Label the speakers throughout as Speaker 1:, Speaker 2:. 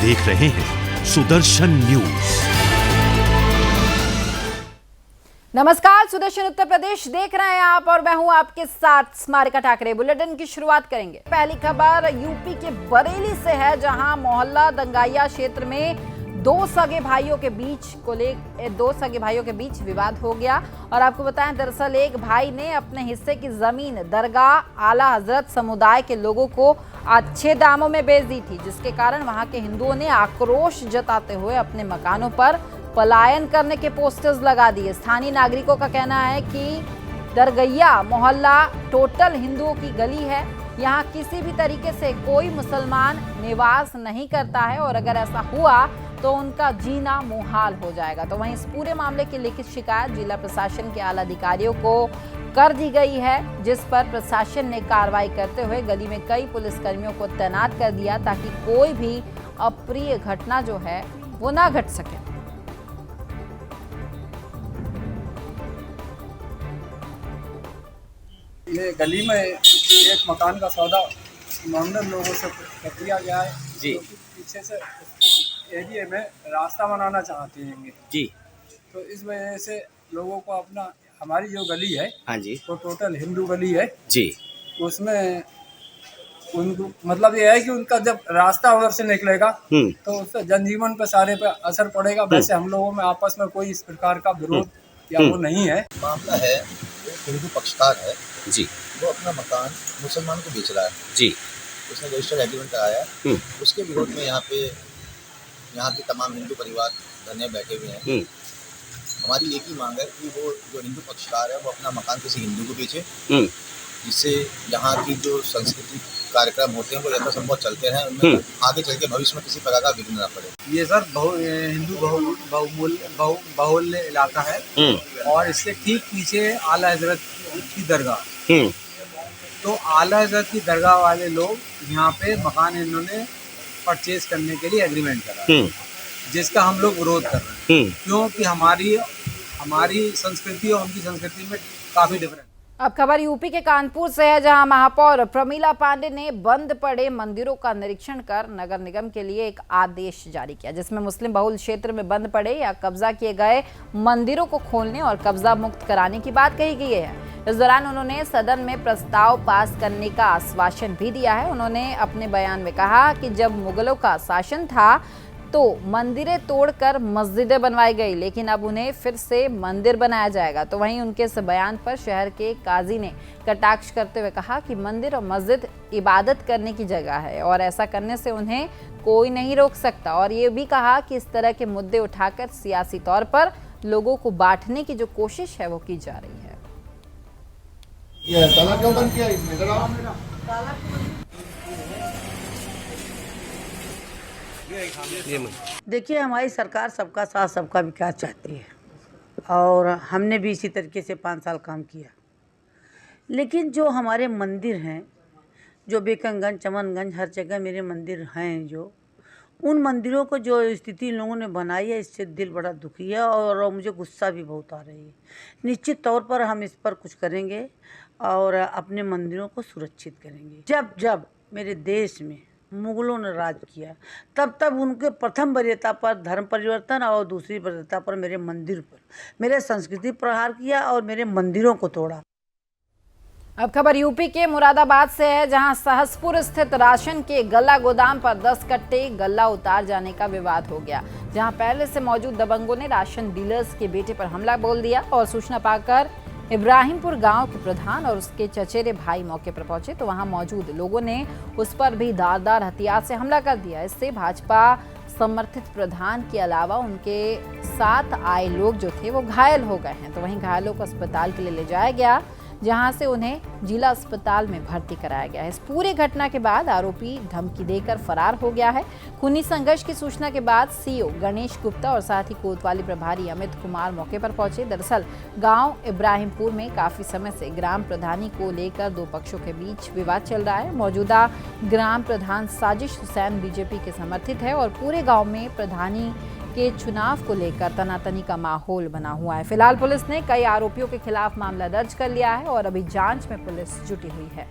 Speaker 1: देख रहे हैं सुदर्शन न्यूज।
Speaker 2: नमस्कार, सुदर्शन उत्तर प्रदेश देख रहे हैं आप और मैं हूं आपके साथ स्मारिका ठाकरे। बुलेटिन की शुरुआत करेंगे। पहली खबर यूपी के बरेली से है, जहां मोहल्ला दंगाइया क्षेत्र में दो सगे भाइयों के बीच विवाद हो गया। और आपको बताएं, दरअसल एक भाई ने अपने हिस्से की जमीन दरगाह आला हजरत समुदाय के लोगों को अच्छे दामों में बेच दी थी, जिसके कारण वहां के हिंदुओं ने आक्रोश जताते हुए अपने मकानों पर पलायन करने के पोस्टर्स लगा दिए। स्थानीय नागरिकों का कहना है कि दरगैया मोहल्ला टोटल हिंदुओं की गली है, यहाँ किसी भी तरीके से कोई मुसलमान निवास नहीं करता है और अगर ऐसा हुआ तो उनका जीना मुहाल हो जाएगा। तो वहीं इस पूरे मामले की लिखित शिकायत जिला प्रशासन के आला अधिकारियों को कर दी गई है, जिस पर प्रशासन ने कार्रवाई करते हुए गली में कई पुलिसकर्मियों को तैनात कर दिया ताकि कोई भी अप्रिय घटना जो है वो ना घट सके।
Speaker 3: ये गली में एक मकान का सौदा मोहम्मद लोगों से कर दिया गया है जी। तो पीछे से एरिया में रास्ता बनाना चाहते हैं जी, तो इस वजह से लोगों को अपना हमारी जो गली है हाँ जी, तो टोटल हिंदू गली है जी, उसमें उनको मतलब ये है कि उनका जब रास्ता उधर से निकलेगा तो उससे जनजीवन पे सारे पे असर पड़ेगा। वैसे हम लोगों में आपस में कोई इस प्रकार का विरोध या वो नहीं है।
Speaker 4: मामला है हिंदू पक्षकार है जी, वो अपना मकान मुसलमान को बेच रहा है जी, उसने रजिस्टर्ड एग्रीमेंट कराया है। उसके विरोध में यहाँ के तमाम हिंदू परिवार धरने बैठे हुए हैं। हमारी एक ही मांग है कि वो जो हिंदू पक्षकार है वो अपना मकान किसी हिंदू को बेचे, जिससे यहाँ की जो सांस्कृतिक कार्यक्रम होते हैं वो यथासंभव चलते हैं, उनमें आगे चल के भविष्य में किसी प्रकार का विघ्न न पड़े।
Speaker 3: ये सर हिंदू बहुल्य इलाका है और इसके ठीक पीछे आला हजरत की दरगाह, तो आला हजरत की दरगाह वाले लोग यहाँ पे मकान इन्होंने परचेज करने के लिए एग्रीमेंट करा, जिसका हम लोग विरोध कर रहे हैं, क्योंकि हमारी संस्कृति और उनकी संस्कृति में काफी डिफरेंस।
Speaker 2: अब खबर यूपी के कानपुर से है, जहां महापौर प्रमीला पांडे ने बंद पड़े मंदिरों का निरीक्षण कर नगर निगम के लिए एक आदेश जारी किया, जिसमें मुस्लिम बहुल क्षेत्र में बंद पड़े या कब्जा किए गए मंदिरों को खोलने और कब्जा मुक्त कराने की बात कही गई है। इस दौरान उन्होंने सदन में प्रस्ताव पास करने का आश्वासन भी दिया है। उन्होंने अपने बयान में कहा कि जब मुगलों का शासन था तो मंदिरें तोड़कर मस्जिदें बनवाई गई, लेकिन अब उन्हें फिर से मंदिर बनाया जाएगा। तो वहीं उनके इस बयान पर शहर के काजी ने कटाक्ष करते हुए कहा कि मंदिर और मस्जिद इबादत करने की जगह है और ऐसा करने से उन्हें कोई नहीं रोक सकता। और ये भी कहा कि इस तरह के मुद्दे उठाकर सियासी तौर पर लोगों को बांटने की जो कोशिश है वो की जा रही है।
Speaker 5: ये ताला क्यों बंद किया इसने?
Speaker 6: देखिए, हमारी सरकार सबका साथ सबका विकास चाहती है और हमने भी इसी तरीके से 5 साल काम किया, लेकिन जो हमारे मंदिर हैं, जो बेकनगंज, चमनगंज, हर जगह मेरे मंदिर हैं, जो उन मंदिरों को जो स्थिति इन लोगों ने बनाई है, इससे दिल बड़ा दुखी है और मुझे गुस्सा भी बहुत आ रही है। निश्चित तौर पर हम इस पर कुछ करेंगे और अपने मंदिरों को सुरक्षित करेंगे। जब जब मेरे देश में मुगलों ने राज किया, तब तब उनके प्रथम वरीयता पर धर्म परिवर्तन और दूसरी वरीयता पर मेरे मंदिर पर मेरे संस्कृति प्रहार किया और मेरे मंदिरों को तोड़ा।
Speaker 2: अब खबर यूपी के मुरादाबाद से है, जहां सहसपुर स्थित राशन के गल्ला गोदाम पर 10 कट्टे गल्ला उतार जाने का विवाद हो गया, जहां पहले से मौजूद दबंगों ने राशन डीलर्स के बेटे पर हमला बोल दिया और सूचना पाकर इब्राहिमपुर गांव के प्रधान और उसके चचेरे भाई मौके पर पहुंचे तो वहां मौजूद लोगों ने उस पर भी धारदार हथियार से हमला कर दिया। इससे भाजपा समर्थित प्रधान के अलावा उनके साथ आए लोग जो थे वो घायल हो गए हैं। तो वहीं घायलों को अस्पताल के लिए ले जाया गया, जहां से उन्हें जिला अस्पताल में भर्ती कराया गया है। इस पूरी घटना के बाद आरोपी धमकी देकर फरार हो गया है। खूनी संघर्ष की सूचना के बाद सीओ गणेश गुप्ता और साथ ही कोतवाली प्रभारी अमित कुमार मौके पर पहुंचे। दरअसल गांव इब्राहिमपुर में काफी समय से ग्राम प्रधानी को लेकर दो पक्षों के बीच विवाद चल रहा है। मौजूदा ग्राम प्रधान साजिश हुसैन बीजेपी के समर्थित है और पूरे गाँव में प्रधानी के चुनाव को लेकर तनातनी का माहौल बना हुआ है। फिलहाल पुलिस ने कई आरोपियों के खिलाफ मामला दर्ज कर लिया है और अभी जांच में पुलिस जुटी हुई है।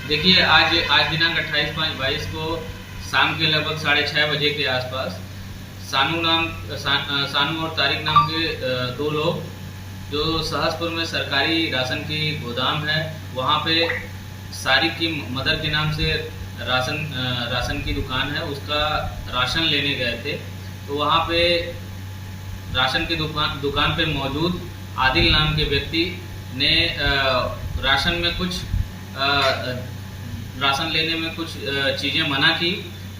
Speaker 7: देखिए, आज दिनांक 28/5/22 को शाम के लगभग 6:30 बजे के आसपास सानू और तारिक नाम के दो लोग जो सहसपुर में सरकारी राशन की गोदाम है वहाँ पे सारिक की मदर के नाम से राशन की दुकान है, उसका राशन लेने गए थे। तो वहाँ पे राशन की दुकान पे मौजूद आदिल नाम के व्यक्ति ने राशन लेने में कुछ चीज़ें मना की।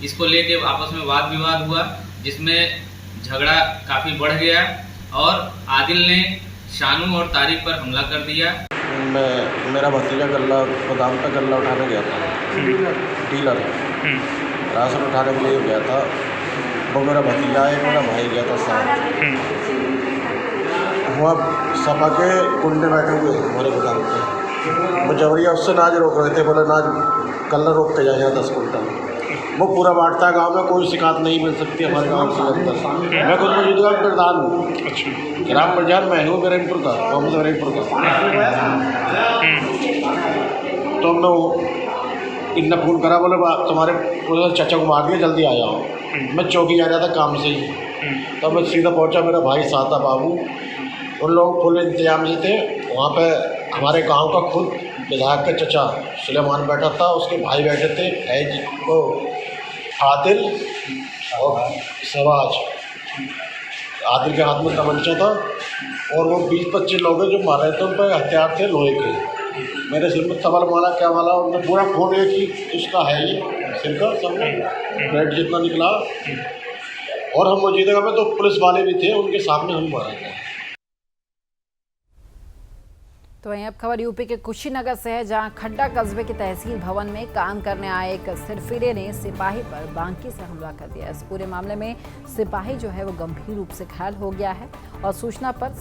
Speaker 7: इसको लेके आपस में वाद विवाद हुआ, जिसमें झगड़ा काफ़ी बढ़ गया और आदिल ने शानू और तारिक पर हमला कर दिया।
Speaker 8: मेरा भतीजा गोदाम पे गल्ला उठाने गया था, डीलर राशन उठाने के लिए गया था। वो मेरा भतीजा है, मेरा भाई गया था साथ। वहाँ सपा के कुंडे बैठे हुए हमारे गोदाम पे, वो जबरिया उससे नाज रोक रहे थे, बोले नाज गल्ला रोक के जाएगा 10 कुंटल। वो पूरा बांटता है गांव में, कोई शिकायत नहीं मिल सकती हमारे गांव से अंदर। मैं खुद मौजूदा प्रधान हूँ, ग्राम पंचायत मैं हूँ बेरमपुर का, मोहम्मद बेरमपुर का। तो हमने इतना फ़ोन करा, बोले तुम्हारे चाचा को मार दिया, जल्दी आ जाओ। मैं चौकी जा रहा था काम से ही, तब मैं सीधा पहुंचा, मेरा भाई साथ था बाबू, उन लोग फुल इंतजाम से थे। वहाँ पे हमारे गांव का खुद विधायक का चचा सुलेमान बैठा था, उसके भाई बैठे थे आदिल और शहबाज। आदिल के हाथ में तमंचा था और वो 20-25 लोग हैं जो मार रहे थे, उन पर हथियार थे लोहे के। मेरे सिर में तबल मारा, क्या मारा, उन्होंने पूरा फोन है कि उसका है ये सिर का सब ब्लड जितना निकला। और हम मौजूदा जगह में तो पुलिस वाले भी थे, उनके सामने हम मारा था।
Speaker 2: तो वहीं अब खबर यूपी के कुशीनगर से है, जहां खड्डा कस्बे के तहसील भवन में काम करने आए एक सिरफिरे ने सिपाही पर बांकी से हमला कर दिया। इस पूरे मामले में सिपाही जो है वो गंभीर रूप से घायल हो गया है और सूचना पर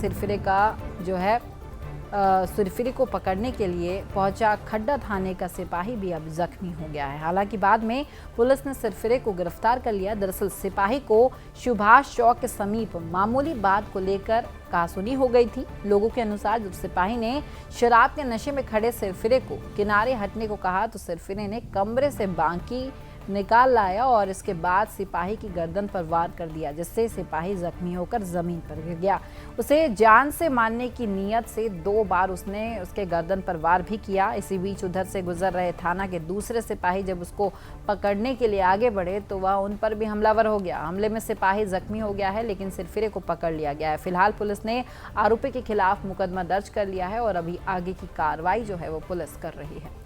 Speaker 2: सिरफिरे को पकड़ने के लिए पहुंचा खड्डा थाने का सिपाही भी अब जख्मी हो गया है। हालांकि बाद में पुलिस ने सिरफिरे को गिरफ्तार कर लिया। दरअसल सिपाही को सुभाष चौक के समीप मामूली बात को लेकर कहासुनी हो गई थी। लोगों के अनुसार जब सिपाही ने शराब के नशे में खड़े सिरफिरे को किनारे हटने को कहा तो सिरफिरे ने कमरे से बांकी निकाल लाया और इसके बाद सिपाही की गर्दन पर वार कर दिया, जिससे सिपाही जख्मी होकर जमीन पर गिर गया। उसे जान से मारने की नीयत से 2 बार उसने उसके गर्दन पर वार भी किया। इसी बीच उधर से गुजर रहे थाना के दूसरे सिपाही जब उसको पकड़ने के लिए आगे बढ़े तो वह उन पर भी हमलावर हो गया। हमले में सिपाही जख्मी हो गया है, लेकिन सिरफिरे को पकड़ लिया गया है। फिलहाल पुलिस ने आरोपी के खिलाफ मुकदमा दर्ज कर लिया है और अभी आगे की कार्रवाई जो है वो पुलिस कर रही है।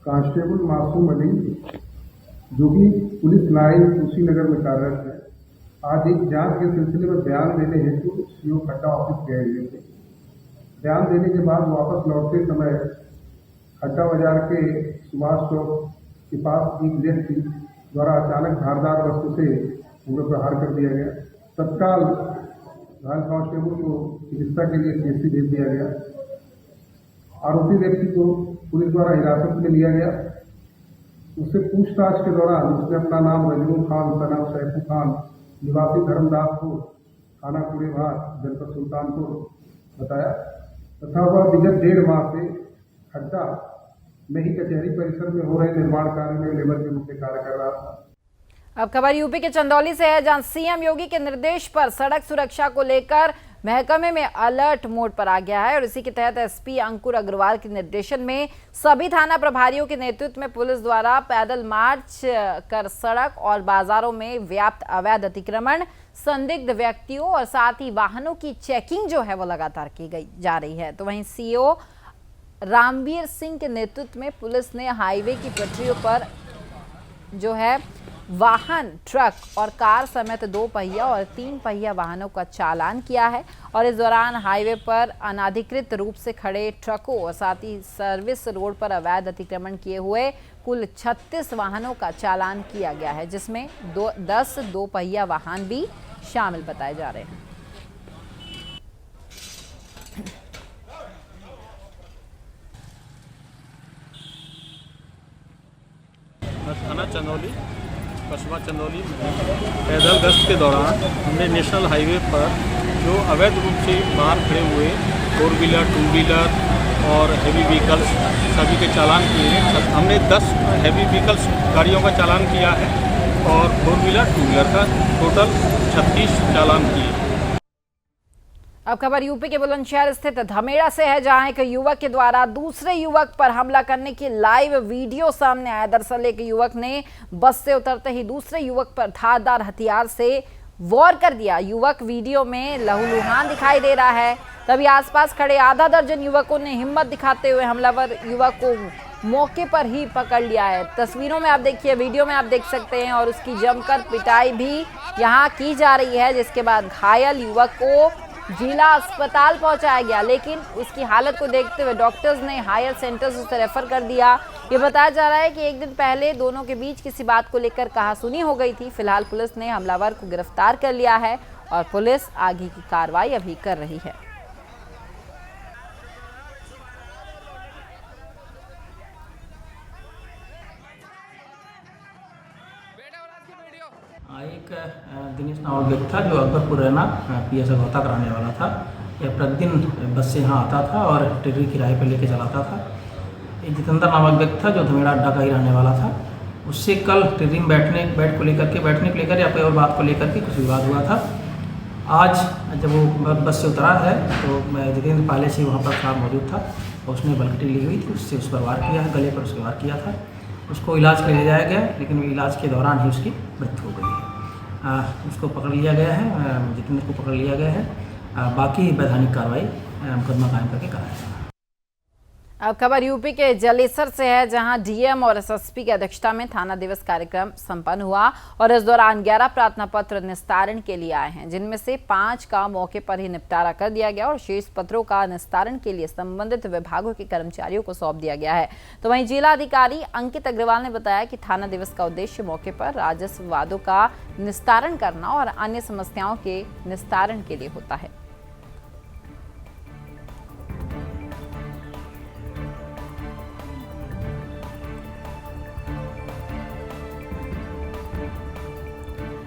Speaker 9: कांस्टेबल मासूम अली, जो कि पुलिस लाइन कुशीनगर में कार्यरत है, आज एक जांच के सिलसिले में बयान देने हेतु सीओ खड्डा ऑफिस गए हुए थे। बयान देने के बाद वापस लौटते समय खड्डा बाजार के सुभाष चौक के पास एक व्यक्ति द्वारा अचानक धारदार वस्तु से उन पर प्रहार कर दिया गया। तत्काल घायल कांस्टेबल को चिकित्सा के लिए सीएचसी भेज दिया गया। आरोपी व्यक्ति को पुलिस द्वारा हिरासत में लिया गया। उससे पूछताछ के दौरान उसने अपना नाम रजनू खान, सना सैफू खान, निवासी धर्मदासपुर, थाना कुड़ेभार, जनपद सुल्तानपुर बताया तथा वह विगत 1.5 माह से खड्डा में ही कचहरी परिसर में हो रहे निर्माण कार्य में लेबर के रूप में कार्य कर रहा था।
Speaker 2: अब खबर यूपी के चंदौली से है, जहां सीएम योगी के निर्देश पर सड़क सुरक्षा को लेकर महकमे में अलर्ट मोड पर आ गया है और इसी के तहत एसपी अंकुर अग्रवाल के निर्देशन में सभी थाना प्रभारियों के नेतृत्व में पुलिस द्वारा पैदल मार्च कर सड़क और बाजारों में व्याप्त अवैध अतिक्रमण, संदिग्ध व्यक्तियों और साथ ही वाहनों की चेकिंग जो है वो लगातार की जा रही है। तो वहीं सीओ रामवीर सिंह के नेतृत्व में पुलिस ने हाईवे की पटरियों पर जो है वाहन, ट्रक और कार समेत 2 पहिया और 3 पहिया वाहनों का चालान किया है और इस दौरान हाईवे पर अनाधिकृत रूप से खड़े ट्रकों और साथ ही सर्विस रोड पर अवैध अतिक्रमण किए हुए कुल 36 वाहनों का चालान किया गया है, जिसमें 10 2 पहिया वाहन भी शामिल बताए जा रहे हैं।
Speaker 10: थाना चंदौली कस्बा चंदौली में पैदल गश्त के दौरान हमने नेशनल हाईवे पर जो अवैध रूप से बाहर खड़े हुए 4 व्हीलर 2 व्हीलर और हेवी व्हीकल्स सभी के चालान किए हैं। हमने 10 हेवी व्हीकल्स गाड़ियों का चालान किया है और 4 व्हीलर 2 व्हीलर का टोटल 36 चालान किए।
Speaker 2: अब खबर यूपी के बुलंदशहर स्थित धमेड़ा से है, जहां एक युवक के द्वारा दूसरे युवक पर हमला करने की लाइव वीडियो सामने आया। दरअसल एक युवक ने बस से उतरते ही दूसरे युवक पर धारदार हथियार से वार कर दिया। युवक वीडियो में लहूलुहान दिखाई दे रहा है। तभी आसपास खड़े आधा दर्जन युवकों ने हिम्मत दिखाते हुए हमलावर युवक को मौके पर ही पकड़ लिया है। तस्वीरों में आप देखिए, वीडियो में आप देख सकते हैं, और उसकी जमकर पिटाई भी यहां की जा रही है, जिसके बाद घायल युवक को जिला अस्पताल पहुंचाया गया, लेकिन उसकी हालत को देखते हुए डॉक्टर्स ने हायर सेंटर से उसे रेफर कर दिया। ये बताया जा रहा है कि एक दिन पहले दोनों के बीच किसी बात को लेकर कहासुनी हो गई थी। फिलहाल पुलिस ने हमलावर को गिरफ्तार कर लिया है और पुलिस आगे की कार्रवाई अभी कर रही है।
Speaker 11: एक दिनेश नामक व्यक्ति था जो अकबरपुर रहना पीएस अगौता कराने वाला था। यह प्रतिदिन बस से यहाँ आता था और टिर्री किराए पर लेके चलाता था। एक जितेंद्र नामक व्यक्ति था जो धमेड़ा अड्डा का ही रहने वाला था। उससे कल टिर्री में बैठने को लेकर या कोई और बात को लेकर के कुछ विवाद हुआ था। आज जब वो बस से उतरा है तो जितेंद्र पहले से वहाँ पर खड़ा मौजूद था और उसने बलकटी ली हुई थी, उससे उस पर वार किया है, गले पर उसके वार किया था। उसको इलाज के लिए ले जाया गया, लेकिन इलाज के दौरान ही उसकी मृत्यु हो गई है। उसको पकड़ लिया गया है, जितेंद्र को पकड़ लिया गया है। बाकी वैधानिक कार्रवाई मुकदमा कायम करके कराया जाएगा।
Speaker 2: अब खबर यूपी के जलेसर से है, जहां डीएम और एसएसपी की अध्यक्षता में थाना दिवस कार्यक्रम संपन्न हुआ और इस दौरान 11 प्रार्थना पत्र निस्तारण के लिए आए हैं, जिनमें से 5 का मौके पर ही निपटारा कर दिया गया और शेष पत्रों का निस्तारण के लिए संबंधित विभागों के कर्मचारियों को सौंप दिया गया है। तो वहीं जिला अधिकारी अंकित अग्रवाल ने बताया कि थाना दिवस का उद्देश्य मौके पर राजस्व वादों का निस्तारण करना और अन्य समस्याओं के निस्तारण के लिए होता है।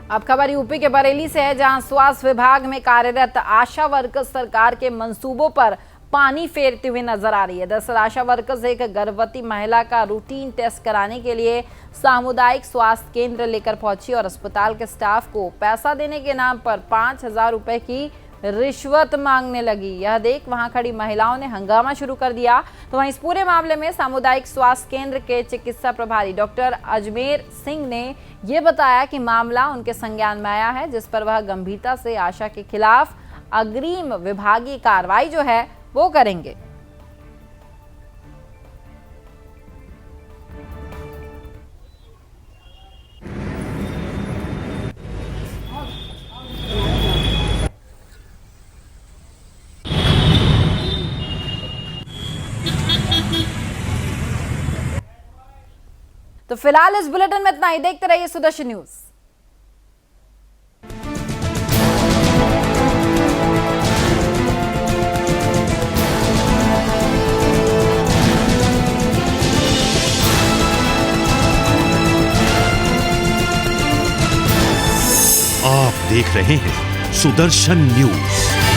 Speaker 2: अब खबर यूपी के बरेली से है, जहां स्वास्थ्य विभाग में कार्यरत आशा वर्कर्स सरकार के मंसूबों पर पानी फेरते हुए नजर आ रही है। दरअसल आशा वर्कर्स एक गर्भवती महिला का रूटीन टेस्ट कराने के लिए सामुदायिक स्वास्थ्य केंद्र लेकर पहुंची और अस्पताल के स्टाफ को पैसा देने के नाम पर 5,000 रुपए की रिश्वत मांगने लगी। यह देख वहां खड़ी महिलाओं ने हंगामा शुरू कर दिया। तो वहीं इस पूरे मामले में सामुदायिक स्वास्थ्य केंद्र के चिकित्सा प्रभारी डॉक्टर अजमेर सिंह ने यह बताया कि मामला उनके संज्ञान में आया है, जिस पर वह गंभीरता से आशा के खिलाफ अग्रिम विभागीय कार्रवाई जो है वो करेंगे। तो फिलहाल इस बुलेटिन में इतना ही। देखते रहिए सुदर्शन न्यूज।
Speaker 1: आप देख रहे हैं सुदर्शन न्यूज।